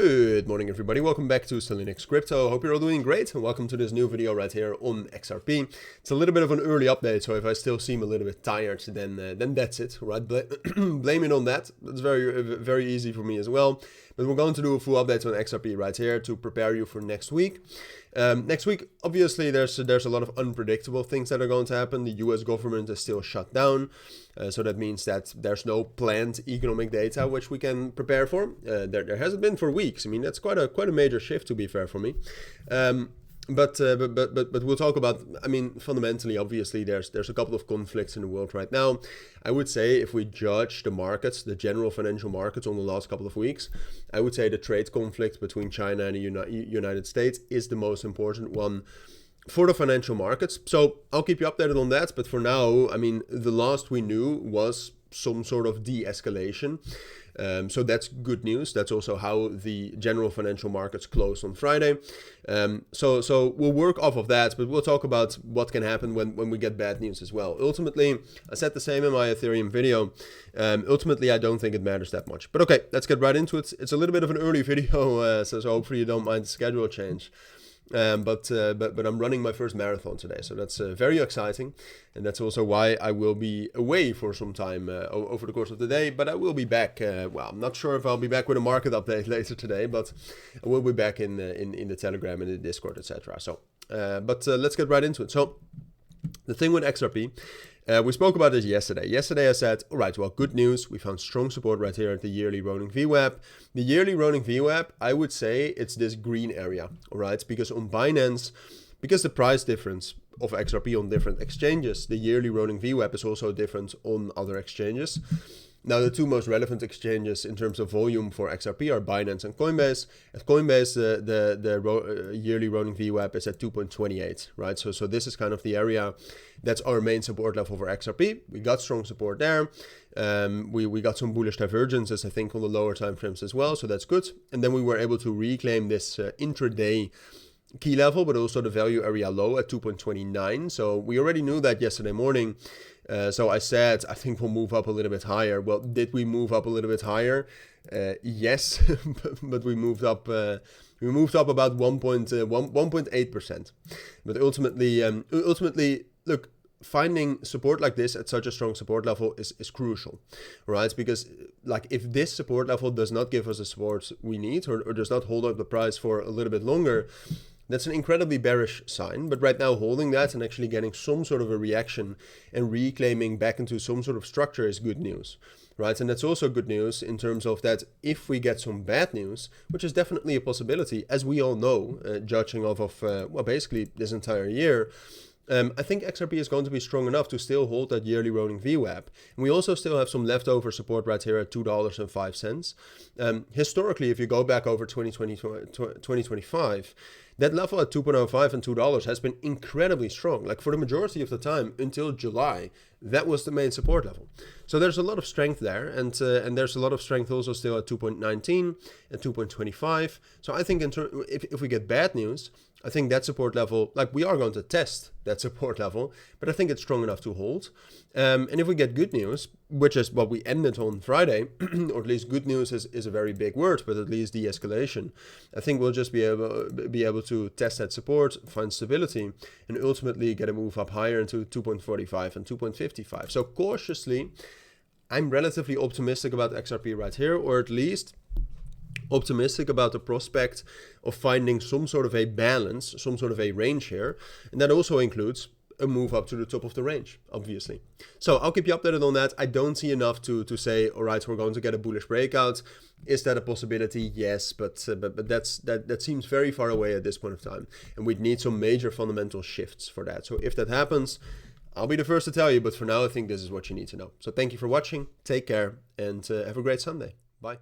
Good morning everybody, welcome back to cilinixfxcapital. Hope you're all doing great and welcome to this new video right here on XRP. It's a little bit of an early update, so if I still seem a little bit tired, then that's it, right? Blame it on that. That's very easy for me as well. But we're going to do a full update on XRP right here to prepare you for next week. Next week, obviously, there's a lot of unpredictable things that are going to happen. The US government is still shut down, so that means that there's no planned economic data which we can prepare for. There hasn't been for weeks. I mean, that's quite a major shift, to be fair, for me. But we'll talk about, I mean, fundamentally, obviously, there's a couple of conflicts in the world right now. I would say if we judge the markets, the general financial markets on the last couple of weeks, I would say the trade conflict between China and the United States is the most important one for the financial markets. So I'll keep you updated on that. But for now, I mean, the last we knew was some sort of de-escalation. So that's good news. That's also how the general financial markets closed on Friday. So we'll work off of that, but we'll talk about what can happen when we get bad news as well. Ultimately, I said the same in my Ethereum video. Ultimately, I don't think it matters that much. But okay, let's get right into it. It's a little bit of an early video, so hopefully you don't mind the schedule change. But I'm running my first marathon today, so that's very exciting, and that's also why I will be away for some time over the course of the day. But I will be back. Well, I'm not sure if I'll be back with a market update later today, but I will be back in the Telegram and the Discord, etc. So, let's get right into it. So, the thing with XRP. We spoke about this yesterday. Yesterday I said, all right, well, good news. We found strong support right here at the yearly rolling VWAP. The yearly rolling VWAP, I would say it's this green area, all right? Because on Binance, because the price difference of XRP on different exchanges, the yearly rolling VWAP is also different on other exchanges. Now, the two most relevant exchanges in terms of volume for XRP are Binance and Coinbase. At Coinbase, the yearly rolling VWAP is at 2.28, right? So this is kind of the area that's our main support level for XRP. We got strong support there. We got some bullish divergences, I think, on the lower time frames as well. So that's good. And then we were able to reclaim this intraday key level, but also the value area low at 2.29. So we already knew that yesterday morning. So I said, I think we'll move up a little bit higher. Well, did we move up a little bit higher? Yes, but we moved up about 1.8%. But ultimately, look, finding support like this at such a strong support level is crucial, right? Because like if this support level does not give us the support we need or does not hold up the price for a little bit longer, that's an incredibly bearish sign. But right now, holding that and actually getting some sort of a reaction and reclaiming back into some sort of structure is good news, right? And that's also good news in terms of that if we get some bad news, which is definitely a possibility, as we all know, judging off of, well, basically this entire year, I think XRP is going to be strong enough to still hold that yearly rolling VWAP. And we also still have some leftover support right here at $2.05. Historically, if you go back over 2025, that level at 2.05 and $2 has been incredibly strong. Like for the majority of the time until July, that was the main support level. So there's a lot of strength there, and there's a lot of strength also still at 2.19 and 2.25. So I think if we get bad news, I think that support level, like we are going to test that support level, but I think it's strong enough to hold. And if we get good news, which is what we ended on Friday, or at least good news is a very big word, but at least de-escalation, I think we'll just be able to test that support, find stability, and ultimately get a move up higher into 2.45 and 2.55. So cautiously, I'm relatively optimistic about XRP right here, or at least optimistic about the prospect of finding some sort of a balance, some sort of a range here. And that also includes a move up to the top of the range, obviously. So I'll keep you updated on that. I don't see enough to say, all right, we're going to get a bullish breakout. Is that a possibility? Yes, but that seems very far away at this point of time. And we'd need some major fundamental shifts for that. So if that happens, I'll be the first to tell you. But for now, I think this is what you need to know. So thank you for watching. Take care and have a great Sunday. Bye.